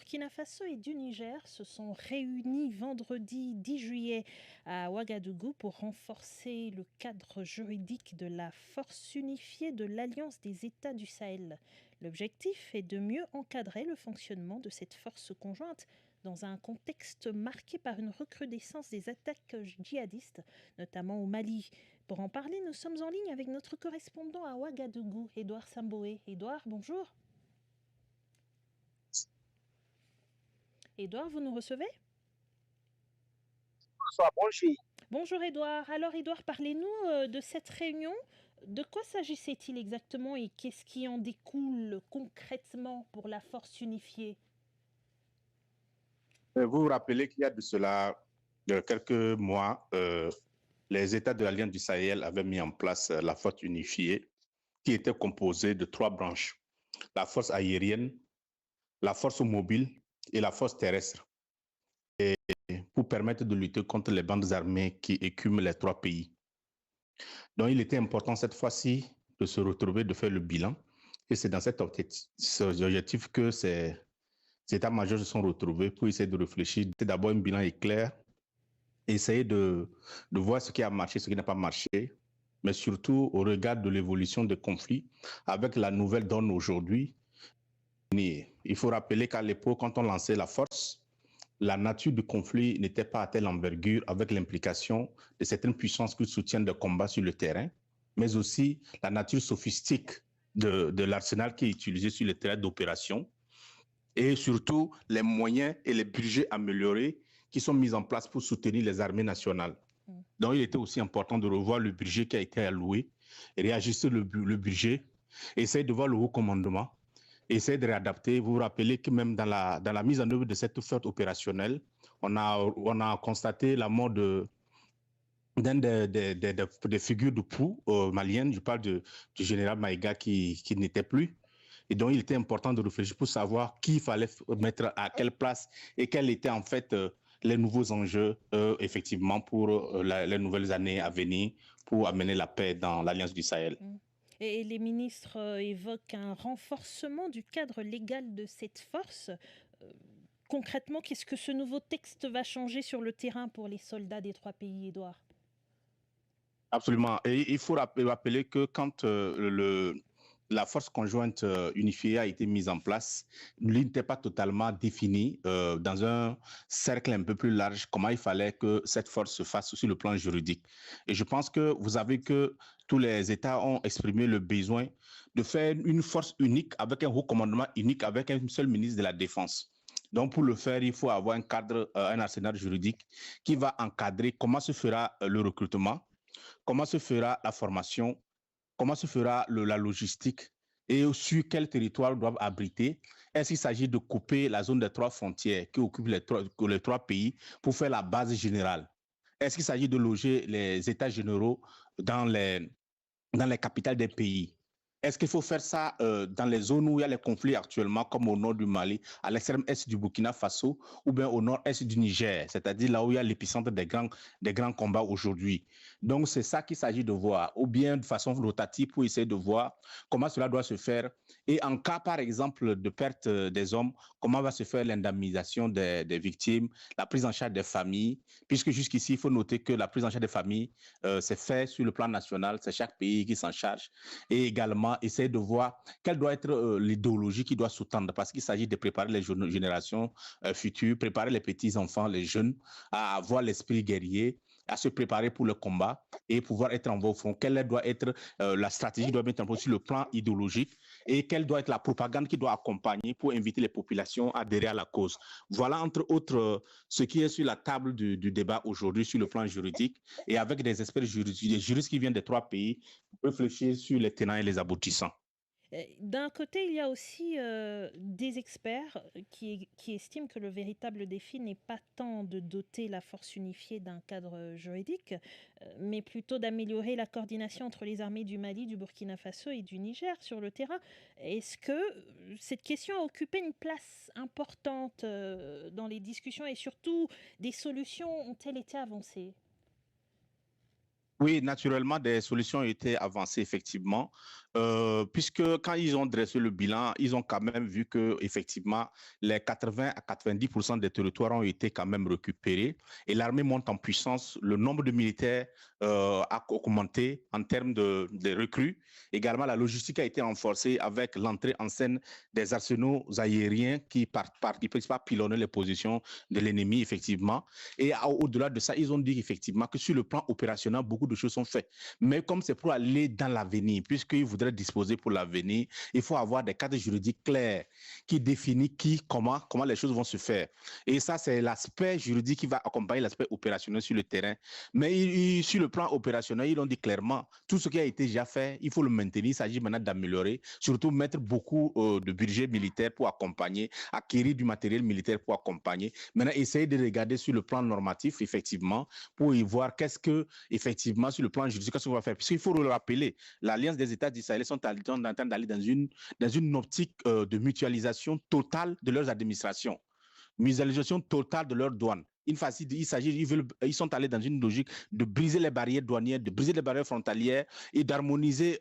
Burkina Faso et du Niger se sont réunis vendredi 10 juillet à Ouagadougou pour renforcer le cadre juridique de la force unifiée de l'Alliance des États du Sahel. L'objectif est de mieux encadrer le fonctionnement de cette force conjointe dans un contexte marqué par une recrudescence des attaques djihadistes, notamment au Mali. Pour en parler, nous sommes en ligne avec notre correspondant à Ouagadougou, Édouard Samboé. Édouard, bonjour. Édouard, vous nous recevez? Bonsoir, bonjour. Bonjour Édouard. Alors Édouard, parlez-nous de cette réunion. De quoi s'agissait-il exactement et qu'est-ce qui en découle concrètement pour la force unifiée? Vous vous rappelez qu'il y a de cela quelques mois, les États de l'Alliance du Sahel avaient mis en place la force unifiée qui était composée de trois branches, la force aérienne, la force mobile et la force terrestre, pour permettre de lutter contre les bandes armées qui écument les trois pays. Donc il était important cette fois-ci de se retrouver, de faire le bilan. Et c'est dans cet objectif que ces états-majors se sont retrouvés pour essayer de réfléchir. C'est d'abord un bilan éclair, essayer de voir ce qui a marché, ce qui n'a pas marché, mais surtout au regard de l'évolution des conflits, avec la nouvelle donne aujourd'hui. Il faut rappeler qu'à l'époque, quand on lançait la force, la nature du conflit n'était pas à telle envergure avec l'implication de certaines puissances qui soutiennent le combat sur le terrain, mais aussi la nature sophistique de l'arsenal qui est utilisé sur le terrain d'opération et surtout les moyens et les budgets améliorés qui sont mis en place pour soutenir les armées nationales. Donc, il était aussi important de revoir le budget qui a été alloué, réajuster le budget, essayer de voir le haut commandement, essayer de réadapter. Vous vous rappelez que même dans la mise en œuvre de cette flotte opérationnelle, on a constaté la mort d'un des figures de proue maliennes. Je parle du général Maïga qui n'était plus. Et donc, il était important de réfléchir pour savoir qui il fallait mettre à quelle place et quels étaient en fait les nouveaux enjeux, effectivement, pour les nouvelles années à venir, pour amener la paix dans l'Alliance du Sahel. Et les ministres évoquent un renforcement du cadre légal de cette force. Concrètement, qu'est-ce que ce nouveau texte va changer sur le terrain pour les soldats des trois pays, Édouard? Absolument. Et il faut rappeler que quand la force conjointe unifiée a été mise en place, il n'était pas totalement défini dans un cercle un peu plus large comment il fallait que cette force se fasse sur le plan juridique. Et je pense que vous avez que tous les États ont exprimé le besoin de faire une force unique avec un haut commandement unique, avec un seul ministre de la Défense. Donc, pour le faire, il faut avoir un cadre, un arsenal juridique qui va encadrer comment se fera le recrutement, comment se fera la formation, comment se fera la logistique et sur quel territoire doivent abriter. Est-ce qu'il s'agit de couper la zone des trois frontières qui occupe les trois pays pour faire la base générale? Est-ce qu'il s'agit de loger les états généraux dans les capitales des pays? Est-ce qu'il faut faire ça dans les zones où il y a les conflits actuellement, comme au nord du Mali, à l'extrême est du Burkina Faso, ou bien au nord-est du Niger, c'est-à-dire là où il y a l'épicentre des grands combats aujourd'hui? Donc, c'est ça qu'il s'agit de voir, ou bien de façon rotative pour essayer de voir comment cela doit se faire. Et en cas, par exemple, de perte des hommes, comment va se faire l'indemnisation des victimes, la prise en charge des familles, puisque jusqu'ici, il faut noter que la prise en charge des familles, c'est fait sur le plan national, c'est chaque pays qui s'en charge, et également essayer de voir quelle doit être l'idéologie qui doit sous-tendre, parce qu'il s'agit de préparer les générations futures, préparer les petits-enfants, les jeunes, à avoir l'esprit guerrier, à se préparer pour le combat et pouvoir être en voie au front. Quelle doit être la stratégie doit être en place sur le plan idéologique et quelle doit être la propagande qui doit accompagner pour inviter les populations à adhérer à la cause. Voilà, entre autres, ce qui est sur la table du débat aujourd'hui sur le plan juridique et avec des experts juridiques, des juristes qui viennent des trois pays, réfléchir sur les tenants et les aboutissants. D'un côté, il y a aussi des experts qui estiment que le véritable défi n'est pas tant de doter la force unifiée d'un cadre juridique, mais plutôt d'améliorer la coordination entre les armées du Mali, du Burkina Faso et du Niger sur le terrain. Est-ce que cette question a occupé une place importante dans les discussions et surtout des solutions ont-elles été avancées? Oui, naturellement, des solutions ont été avancées, effectivement, puisque quand ils ont dressé le bilan, ils ont quand même vu que, effectivement, les 80 à 90% des territoires ont été quand même récupérés et l'armée monte en puissance. Le nombre de militaires a augmenté en termes de recrues. Également, la logistique a été renforcée avec l'entrée en scène des arsenaux aériens qui participent à pilonner les positions de l'ennemi, effectivement. Et au-delà de ça, ils ont dit effectivement que sur le plan opérationnel, beaucoup de choses sont faites. Mais comme c'est pour aller dans l'avenir, puisqu'ils voudraient disposer pour l'avenir, il faut avoir des cadres juridiques clairs qui définissent qui, comment les choses vont se faire. Et ça, c'est l'aspect juridique qui va accompagner l'aspect opérationnel sur le terrain. Mais sur le plan opérationnel, ils ont dit clairement, tout ce qui a été déjà fait, il faut le maintenir. Il s'agit maintenant d'améliorer, surtout mettre beaucoup de budget militaire pour accompagner, acquérir du matériel militaire pour accompagner. Maintenant, essayer de regarder sur le plan normatif, effectivement, pour y voir qu'est-ce que, effectivement, sur le plan juridique, qu'est-ce qu'on va faire. Puisqu'il faut le rappeler, l'Alliance des États d'Israël sont en train d'aller dans une optique de mutualisation totale de leurs administrations, mutualisation totale de leurs douanes. Ils sont allés dans une logique de briser les barrières douanières, de briser les barrières frontalières et d'harmoniser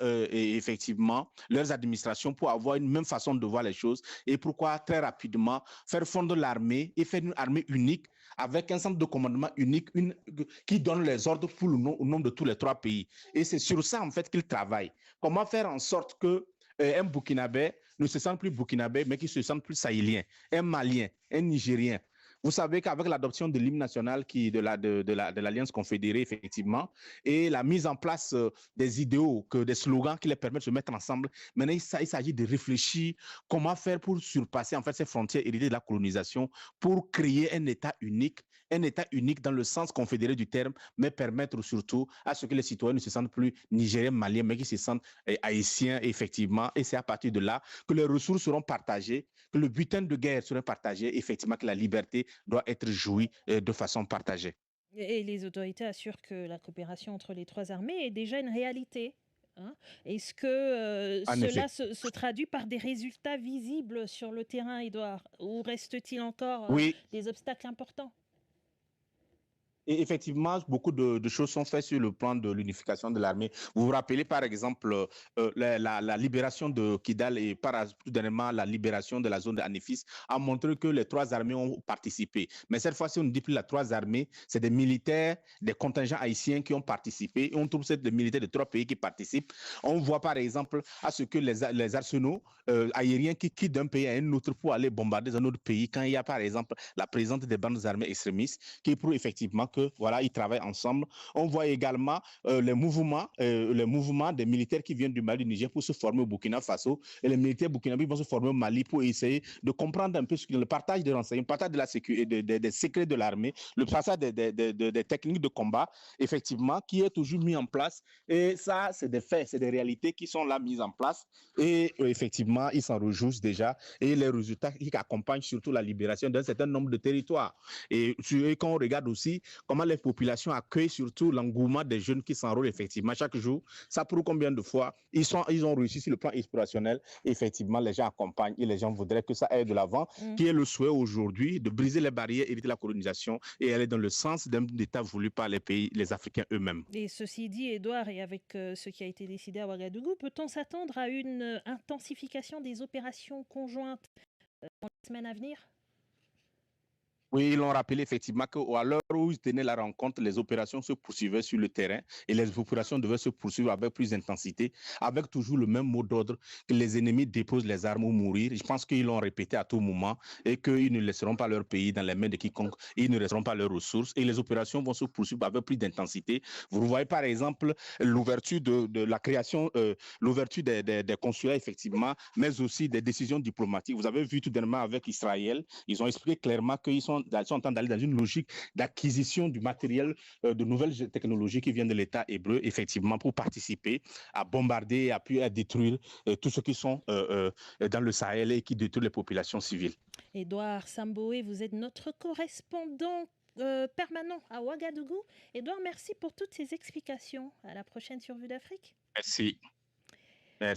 effectivement leurs administrations pour avoir une même façon de voir les choses. Et pourquoi très rapidement faire fondre l'armée et faire une armée unique avec un centre de commandement unique qui donne les ordres pour au nom de tous les trois pays. Et c'est sur ça en fait qu'ils travaillent. Comment faire en sorte que un Burkinabé ne se sente plus burkinabé, mais qui se sente plus sahélien, un Malien, un Nigérien. Vous savez qu'avec l'adoption de l'hymne national de l'Alliance confédérée, effectivement, et la mise en place des idéaux, des slogans qui les permettent de se mettre ensemble, maintenant, il s'agit de réfléchir comment faire pour surpasser en fait ces frontières héritées de la colonisation pour créer un État unique dans le sens confédéré du terme, mais permettre surtout à ce que les citoyens ne se sentent plus nigériens, maliens, mais qui se sentent haïtiens, effectivement. Et c'est à partir de là que les ressources seront partagées, que le butin de guerre sera partagé, effectivement, que la liberté doit être jouie de façon partagée. Et les autorités assurent que la coopération entre les trois armées est déjà une réalité. Hein. Est-ce que En cela effet. se traduit par des résultats visibles sur le terrain, Edouard? Ou reste-t-il encore Oui, des obstacles importants? et effectivement, beaucoup de choses sont faites sur le plan de l'unification de l'armée. Vous vous rappelez par exemple la libération de Kidal et tout dernièrement la libération de la zone d'Anifis a montré que les trois armées ont participé. Mais cette fois-ci, on ne dit plus les trois armées, c'est des militaires, des contingents haïtiens qui ont participé. Et on trouve que c'est des militaires de trois pays qui participent. On voit par exemple à ce que les arsenaux aériens qui quittent d'un pays à un autre pour aller bombarder un autre pays quand il y a par exemple la présence des bandes armées extrémistes qui prouvent effectivement que voilà, ils travaillent ensemble. On voit également les mouvements des militaires qui viennent du Mali, du Niger pour se former au Burkina Faso et les militaires burkinabés vont se former au Mali pour essayer de comprendre un peu ce que le partage des renseignements, le partage de la sécurité, des secrets de l'armée, le partage des techniques de combat, effectivement, qui est toujours mis en place. Et ça, c'est des faits, c'est des réalités qui sont là mises en place. Et effectivement, ils s'en réjouissent déjà. Et les résultats qui accompagnent surtout la libération d'un certain nombre de territoires. Et quand on regarde aussi comment les populations accueillent surtout l'engouement des jeunes qui s'enrôlent effectivement chaque jour, ça prouve combien de fois ils ont réussi sur le plan inspirationnel. Effectivement, les gens accompagnent et les gens voudraient que ça aille de l'avant, qui est le souhait aujourd'hui de briser les barrières, éviter la colonisation et aller dans le sens d'un État voulu par les pays, les Africains eux-mêmes. Et ceci dit, Edouard, et avec ce qui a été décidé à Ouagadougou, peut-on s'attendre à une intensification des opérations conjointes dans les semaines à venir? Oui, ils l'ont rappelé effectivement qu'à l'heure où ils tenaient la rencontre, les opérations se poursuivaient sur le terrain et les opérations devaient se poursuivre avec plus d'intensité, avec toujours le même mot d'ordre que les ennemis déposent les armes ou mourir. Je pense qu'ils l'ont répété à tout moment et qu'ils ne laisseront pas leur pays dans les mains de quiconque, ils ne laisseront pas leurs ressources et les opérations vont se poursuivre avec plus d'intensité. Vous voyez par exemple l'ouverture de la création, l'ouverture des consulats effectivement, mais aussi des décisions diplomatiques. Vous avez vu tout dernièrement avec Israël, ils ont expliqué clairement qu'ils sont en train d'aller dans une logique d'acquisition du matériel, de nouvelles technologies qui viennent de l'État hébreu, effectivement, pour participer à bombarder, à détruire tous ceux qui sont dans le Sahel et qui détruisent les populations civiles. Édouard Samboé, vous êtes notre correspondant permanent à Ouagadougou. Édouard, merci pour toutes ces explications. À la prochaine sur Vue d'Afrique. Merci. Merci.